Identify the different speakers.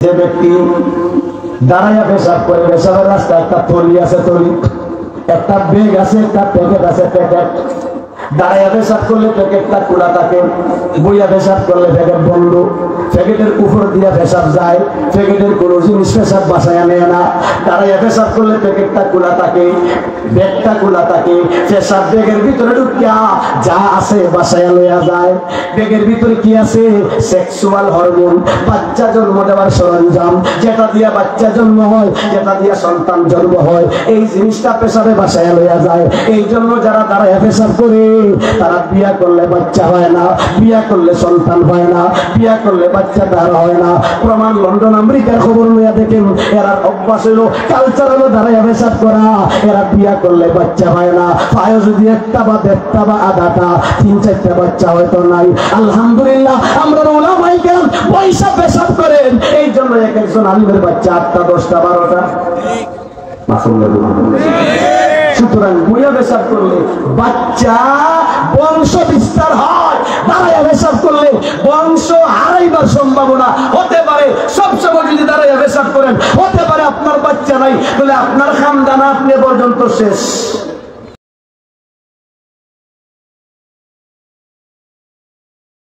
Speaker 1: যে ব্যক্তি দাঁড়াইয়া পেশাব করে, পেশাবের রাস্তা একটা থলি আছে, থলি একটা বেগ আছে, একটা প্যাকেট আছে, প্যাকেট। দাঁড়াইয়া পেশাব করলে প্যাকেটটা খোলা থাকে, বইয়া পেশাব করলে প্যাকেট বন্ধ। প্যাকেটের উপর দিয়া পেশাব যায়, প্যাকেটের কোনো জিনিস পেশাব বাসায় আনে না। দাঁড়াইয়া পেশাব করলে প্যাকেটটা খোলা থাকে, ব্যাগটা খোলা থাকে, পেশাব ব্যাগের ভিতরে ঢুকিয়া যা আছে বাসায় লইয়া যায়। ব্যাগের ভিতরে কি আছে? সেক্সুয়াল হরমোন, বাচ্চা জন্ম দেওয়ার সরঞ্জাম, যেটা দিয়া বাচ্চা জন্ম হয়, যেটা দিয়া সন্তান জন্ম হয়, এই জিনিসটা পেশাবে বাসায় লইয়া যায়। এই জন্য যারা দাঁড়াইয়া পেশাব করে তারা বিয়া করলে বাচ্চা হয় না, বিয়া করলে সন্তান হয় না, বিয়া করলে বাচ্চা তার হয় না। প্রমাণ লন্ডন আমেরিকার খবর লইয়া দেখেন, এরা অভ্যাস হইল, কালচার হলো দাঁড়াইয়া পেশাব করা। এরা বিয়া করলে বাচ্চা হয় না, পায়ে যদি একটা বা দেড়টা বা আধাটা, 3-4টা বাচ্চা হয়তো নাই। আলহামদুলিল্লাহ আমরা ওলামায়ে কেরাম পয়সা পেশাব করেন, এই জন্য এক একজন আলিমের বাচ্চা 8টা 10টা 12টা। সুতরাং বইয়া পেশাব করলে বাচ্চা বংশ বিস্তার হয়, দাঁড়াইয়া পেশাব করলে বংশ হারাইবার সম্ভাবনা হতে পারে। সবসময় যদি দাঁড়াইয়া পেশাব করেন, হতে পারে আপনার বাচ্চা নাই, তাহলে আপনার খানদান আপনি পর্যন্ত শেষ।